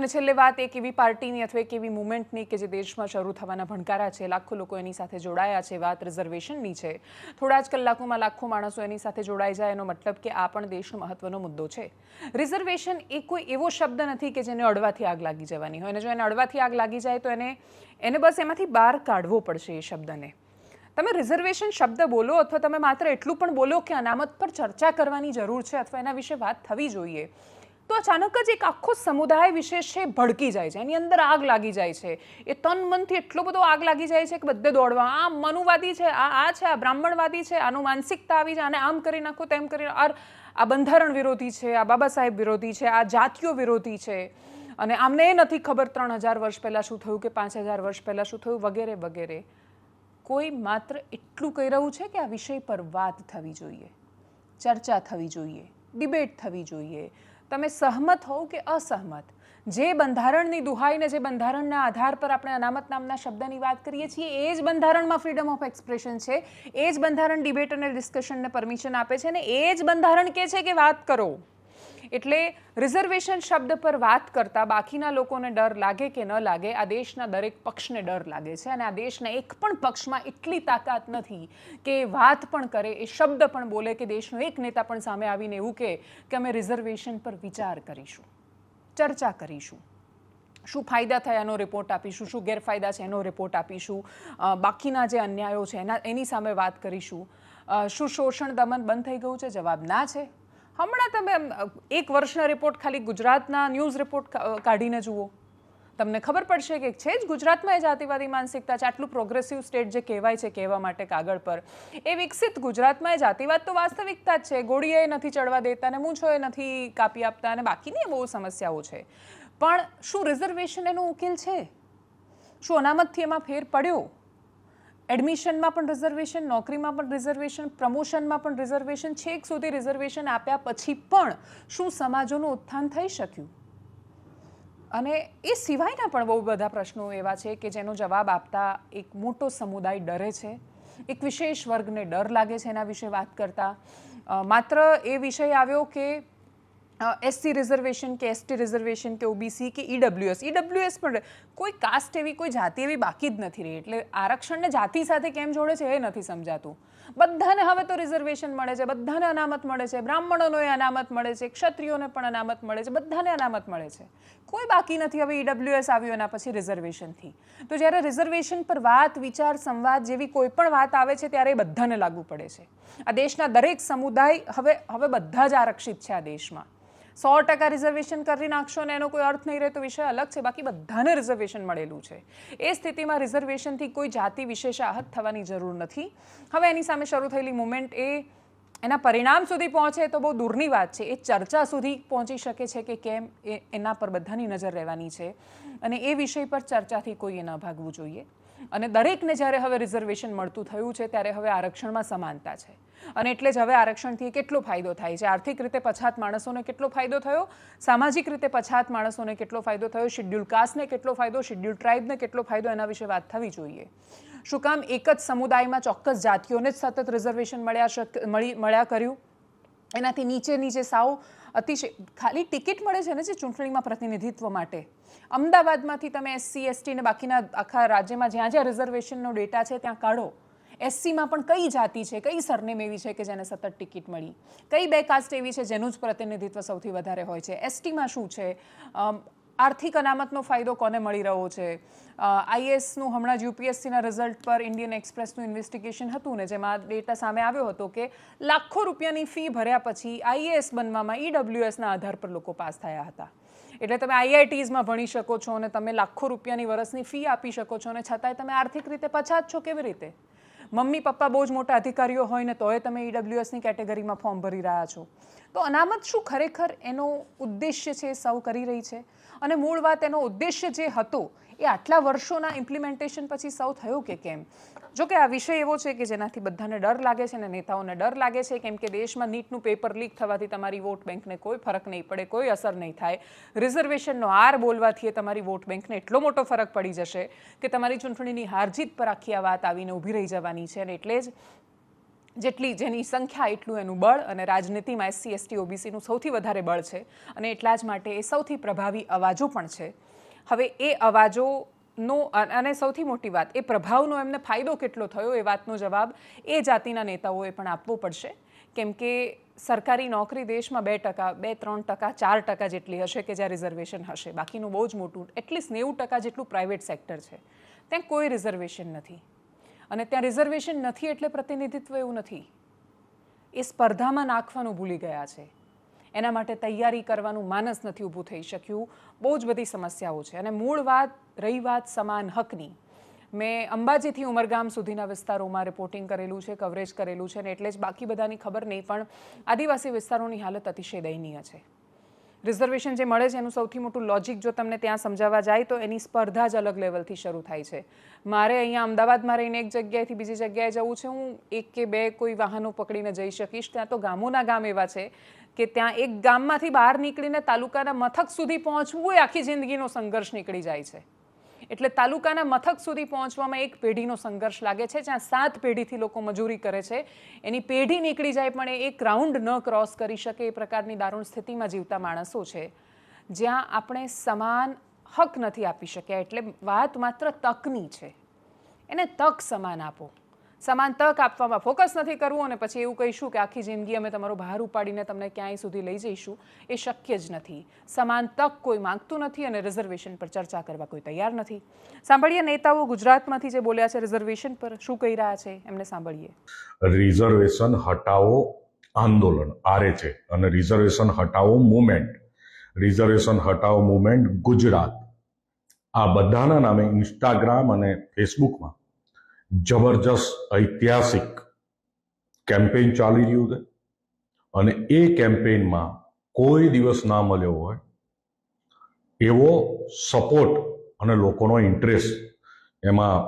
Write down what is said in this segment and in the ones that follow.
અને છેલ્લે વાત એક એવી પાર્ટીની અથવા એક એવી મુવમેન્ટની કે જે દેશમાં શરૂ થવાના ભણકારા છે, લાખો લોકો એની સાથે જોડાયા છે. વાત રિઝર્વેશનની છે. થોડા જ કલાકોમાં લાખો માણસો એની સાથે જોડાઈ જાય એનો મતલબ કે આ પણ દેશનો મહત્વનો મુદ્દો છે. રિઝર્વેશન એ કોઈ એવો શબ્દ નથી કે જેને અડવાથી આગ લાગી જવાની હોય, અને જો એને અડવાથી આગ લાગી જાય તો એને બસ એમાંથી બહાર કાઢવો પડશે એ શબ્દને. તમે રિઝર્વેશન શબ્દ બોલો અથવા તમે માત્ર એટલું પણ બોલો કે અનામત પર ચર્ચા કરવાની જરૂર છે અથવા એના વિશે વાત થવી જોઈએ, તો અચાનક જ એક આખો સમુદાય વિશેષ છે ભડકી જાય છે, એની અંદર આગ લાગી જાય છે. એ તન મનથી એટલો બધો આગ લાગી જાય છે કે બધે દોડવા, આ મનુવાદી છે, આ છે, આ બ્રાહ્મણવાદી છે, આનું માનસિકતા આવી જાય, આને આમ કરી નાખો, તેમ કરી, આ બંધારણ વિરોધી છે, આ બાબા સાહેબ વિરોધી છે, આ જાતિઓ વિરોધી છે, અને આમને એ નથી ખબર 3000 વર્ષ પહેલાં શું થયું કે 5000 વર્ષ પહેલાં શું થયું, વગેરે વગેરે. કોઈ માત્ર એટલું કહી રહ્યું છે કે આ વિષય પર વાત થવી જોઈએ, ચર્ચા થવી જોઈએ, ડિબેટ થવી જોઈએ. તમે સહમત હોવ કે અસહમત, જે બંધારણની દુહાઈને, જે બંધારણના આધાર પર આપણે અનામત નામના શબ્દની વાત કરીએ છીએ, એ જ બંધારણમાં ફ્રીડમ ઓફ એક્સપ્રેશન છે, એ જ બંધારણ ડિબેટ અને ડિસ્કશનને પરમિશન આપે છે, અને એ જ બંધારણ કહે છે કે વાત કરો. એટલે રિઝર્વેશન શબ્દ પર વાત કરતા બાકીના લોકોને ડર લાગે કે ન લાગે, આ દેશના દરેક પક્ષને ડર લાગે છે, અને આ દેશના એક પણ પક્ષમાં એટલી તાકાત નથી કે વાત પણ કરે, એ શબ્દ પણ બોલે, કે દેશનો એક નેતા પણ સામે આવીને એવું કે અમે રિઝર્વેશન પર વિચાર કરીશું, ચર્ચા કરીશું, શું ફાયદા થયા એનો રિપોર્ટ આપીશું, શું ગેરફાયદા છે એનો રિપોર્ટ આપીશું, બાકીના જે અન્યાયો છે એની સામે વાત કરીશું, શું શોષણ દમન બંધ થઈ ગયું છે? જવાબ ના છે. હમણાં તમે 1 વર્ષના રિપોર્ટ ખાલી ગુજરાતના ન્યૂઝ રિપોર્ટ કાઢીને જુઓ, તમને ખબર પડશે કે છે જ ગુજરાતમાં એ જાતિવાદી માનસિકતા છે. આટલું પ્રોગ્રેસિવ સ્ટેટ જે કહેવાય છે કહેવા માટે કાગળ પર, એ વિકસિત ગુજરાતમાં એ જાતિવાદ તો વાસ્તવિકતા જ છે. ગોળીએ નથી ચડવા દેતા, ને મૂંછોએ નથી કાપી આપતા, અને બાકીની બહુ સમસ્યાઓ છે. પણ શું રિઝર્વેશન એનો ઉકેલ છે? શું અનામતથી એમાં ફેર પડ્યો? એડમિશનમાં પણ રિઝર્વેશન, નોકરીમાં પણ રિઝર્વેશન, પ્રમોશનમાં પણ રિઝર્વેશન, છેક સુધી રિઝર્વેશન આપ્યા પછી પણ શું સમાજોનું ઉત્થાન થઈ શક્યું? અને એ સિવાયના પણ બહુ બધા પ્રશ્નો એવા છે કે જેનો જવાબ આપતા એક મોટો સમુદાય ડરે છે, એક વિશેષ વર્ગને ડર લાગે છે એના વિશે વાત કરતા. માત્ર એ વિષય આવ્યો કે એસસી રિઝર્વેશન કે એસટી રિઝર્વેશન કે ઓબીસી કે ઈડબ્લ્યુએસ પણ કોઈ કાસ્ટ એવી, કોઈ જાતિ એવી બાકી જ નથી રહી. એટલે આરક્ષણને જાતિ સાથે કેમ જોડે છે એ નથી સમજાતું. બધાને હવે તો રિઝર્વેશન મળે છે, બધાને અનામત મળે છે, બ્રાહ્મણોને અનામત મળે છે, ક્ષત્રિયોને પણ અનામત મળે છે, બધાને અનામત મળે છે, કોઈ બાકી નથી. હવે ઈડબ્લ્યુએસ આવ્યું એના પછી રિઝર્વેશનથી. તો જ્યારે રિઝર્વેશન પર વાત, વિચાર, સંવાદ જેવી કોઈ પણ વાત આવે છે ત્યારે એ બધાને લાગુ પડે છે. આ દેશના દરેક સમુદાય હવે બધા જ આરક્ષિત છે આ દેશમાં. 100% રિઝર્વેશન કરી નાખશો ને એનો કોઈ અર્થ નહીં રહે તો વિષય અલગ છે, બાકી બધાને રિઝર્વેશન મળેલું છે. એ સ્થિતિમાં રિઝર્વેશનથી કોઈ જાતિ વિશેષ આહત થવાની જરૂર નથી. હવે એની સામે શરૂ થયેલી મુવમેન્ટ એના પરિણામ સુધી પહોંચે તો બહુ દૂરની વાત છે. એ ચર્ચા સુધી પહોંચી શકે છે કે કેમ, એના પર બધાની નજર રહેવાની છે, અને એ વિષય પર ચર્ચાથી કોઈએ ન ભાગવું જોઈએ. અને દરેકને જ્યારે હવે રિઝર્વેશન મળતું થયું છે ત્યારે હવે આરક્ષણમાં સમાનતા છે, અને એટલે જ હવે આરક્ષણથી કેટલો ફાયદો થાય છે. આર્થિક રીતે પછાત માણસોને કેટલો ફાયદો થયો, સામાજિક રીતે પછાત માણસોને કેટલો ફાયદો થયો, શેડ્યુલ કાસ્ટને કેટલો ફાયદો, શેડ્યુલ ટ્રાઇબને કેટલો ફાયદો, એના વિશે વાત થવી જોઈએ. શું કામ એક જ સમુદાયમાં ચોક્કસ જાતિઓને જ સતત રિઝર્વેશન મળ્યા કર્યું? એનાથી નીચે સાવ અતિશય ખાલી ટિકિટ મળે છે ને જે ચૂંટણીમાં પ્રતિનિધિત્વ માટે. અમદાવાદમાંથી તમે એસસી એસટી ને બાકીના આખા રાજ્યમાં જ્યાં જ્યાં રિઝર્વેશનનો ડેટા છે ત્યાં કાઢો. એસસીમાં પણ કઈ જાતિ છે, કઈ સરનેમ એવી છે કે જેને સતત ટિકિટ મળી, કઈ 2 કાસ્ટ એવી છે જેનું જ પ્રતિનિધિત્વ સૌથી વધારે હોય છે, એસટીમાં શું છે, આર્થિક અનામતનો ફાયદો કોને મળી રહ્યો છે. આઈએએસનું હમણાં જ યુપીએસસીના રિઝલ્ટ પર ઇન્ડિયન એક્સપ્રેસનું ઇન્વેસ્ટિગેશન હતું ને, જેમાં ડેટા સામે આવ્યો હતો કે લાખો રૂપિયાની ફી ભર્યા પછી આઈએએસ બનવામાં ઈડબ્લ્યુએસના આધાર પર લોકો પાસ થયા હતા. એટલે તમે આઈઆઈટીઝમાં ભણી શકો છો અને તમે લાખો રૂપિયાની વર્ષની ફી આપી શકો છો, અને છતાંય તમે આર્થિક રીતે પછાત છો. કેવી રીતે? મમ્મી પપ્પા બહુ જ મોટા અધિકારીઓ હોય ને તોય તમે ઈડબ્લ્યુએસની કેટેગરીમાં ફોર્મ ભરી રહ્યા છો. તો અનામત શું ખરેખર એનો ઉદ્દેશ્ય છે સૌ કરી રહી છે, અને મૂળ વાત એનો ઉદ્દેશ્ય જે હતો એ આટલા વર્ષોના ઇમ્પ્લિમેન્ટેશન પછી સૌ થયો કે કેમ? જો કે આ વિષય એવો છે કે જેનાથી બધાને ડર લાગે છે, અને નેતાઓને ડર લાગે છે, કેમ કે દેશમાં નીટનું પેપર લીક થવાથી તમારી વોટ બેંકને કોઈ ફરક નહીં પડે, કોઈ અસર નહીં થાય. રિઝર્વેશનનો આર બોલવાથી તમારી વોટ બેંકને એટલો મોટો ફરક પડી જશે કે તમારી ચૂંટણીની હારજીત પર આખી આ વાત આવીને ઊભી રહી જવાની છે. અને એટલે જ જેની સંખ્યા એટલું એનું બળ, અને રાજનીતિમાં SC ST OBCનું સૌથી વધારે બળ છે અને એટલા જ માટે એ સૌથી પ્રભાવી અવાજો પણ છે. હવે એ અવાજોનો અને સૌથી મોટી વાત, એ પ્રભાવનો એમને ફાયદો કેટલો થયો એ વાતનો જવાબ એ જાતિના નેતાઓએ પણ આપવો પડશે. કેમ કે સરકારી નોકરી દેશમાં 2%, 2-3%, 4% જેટલી હશે કે જ્યાં રિઝર્વેશન હશે. બાકીનું બહુ જ મોટું એટલીસ્ટ 90% જેટલું પ્રાઇવેટ સેક્ટર છે, ત્યાં કોઈ રિઝર્વેશન નથી. અને ત્યાં રિઝર્વેશન નથી એટલે પ્રતિનિધિત્વ એવું નથી. એ સ્પર્ધામાં નાખવાનું ભૂલી ગયા છે. એના માટે તૈયારી કરવાનું માનસ નથી ઊભું થઈ શક્યું. બહુ જ બધી સમસ્યાઓ છે. અને મૂળ વાત રહી વાત સમાન હકની. મેં અંબાજીથી ઉમરગામ સુધીના વિસ્તારોમાં રિપોર્ટિંગ કરેલું છે, કવરેજ કરેલું છે, અને એટલે જ બાકી બધાની ખબર નહીં, પણ આદિવાસી વિસ્તારોની હાલત અતિશય દયનીય છે. રિઝર્વેશન જે મળે છે એનું સૌથી મોટું લોજિક જો તમને ત્યાં સમજાવવા જાય તો એની સ્પર્ધા જ અલગ લેવલથી શરૂ થાય છે. મારે અહીંયા અમદાવાદમાં રહીને એક જગ્યાએથી બીજી જગ્યાએ જવું છે, હું 1 કે 2 કોઈ વાહનો પકડીને જઈ શકીશ. ત્યાં તો ગામોના ગામ એવા છે કે ત્યાં એક ગામમાંથી બહાર નીકળીને તાલુકાના મથક સુધી પહોંચવું એ આખી જિંદગીનો સંઘર્ષ નીકળી જાય છે. એટલે તાલુકાના મથક સુધી પહોંચવામાં એક પેઢીનો સંઘર્ષ લાગે છે. જ્યાં 7 પેઢીથી લોકો મજૂરી કરે છે, એની પેઢી નીકળી જાય પણ એ એક રાઉન્ડ ન ક્રોસ કરી શકે એ પ્રકારની દારૂણ સ્થિતિમાં જીવતા માણસો છે, જ્યાં આપણે સમાન હક નથી આપી શક્યા. એટલે વાત માત્ર તકની છે. એને તક સમાન આપો. સમાન તક આપવામાં ફોકસ નથી કરવું અને પછી એવું કહીશું કે આખી જિંદગી અમે તમારો ભાર ઉપાડીને તમને ક્યાંય સુધી લઈ જઈશું. એ શક્ય જ નથી. સમાન તક કોઈ માંગતું નથી અને રિઝર્વેશન પર ચર્ચા કરવા કોઈ તૈયાર નથી. સાંભળીએ નેતાઓ ગુજરાતમાંથી જે બોલ્યા છે રિઝર્વેશન પર શું કહી રહ્યા છે, એમને સાંભળીએ. રિઝર્વેશન હટાવો આંદોલન RHA અને રિઝર્વેશન હટાવો મુવમેન્ટ, રિઝર્વેશન હટાવો મુવમેન્ટ ગુજરાત, આ બધાના નામે ઇન્સ્ટાગ્રામ અને ફેસબુકમાં જબરજસ્ત ઐતિહાસિક કેમ્પેઇન ચાલી રહ્યું છે. અને એ કેમ્પેઇનમાં કોઈ દિવસ ના મળ્યો હોય એવો સપોર્ટ અને લોકોનો ઇન્ટરેસ્ટ એમાં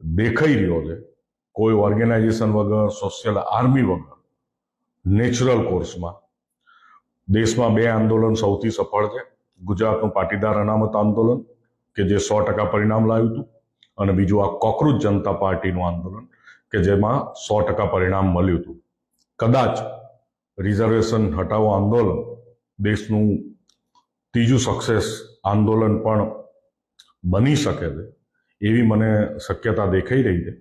દેખાઈ રહ્યો છે. કોઈ ઓર્ગેનાઇઝેશન વગર, સોશિયલ આર્મી વગર, નેચરલ કોર્સમાં. દેશમાં 2 આંદોલન સૌથી સફળ છે. ગુજરાતનું પાટીદાર અનામત આંદોલન કે જે 100% પરિણામ લાવ્યું હતું, અને બીજું આ કોકરોચ જનતા પાર્ટીનું આંદોલન કે જેમાં 100% પરિણામ મળ્યું હતું. કદાચ રિઝર્વેશન હટાવો આંદોલન દેશનું ત્રીજું સક્સેસ આંદોલન પણ બની શકે છે એવી મને શક્યતા દેખાઈ રહી છે.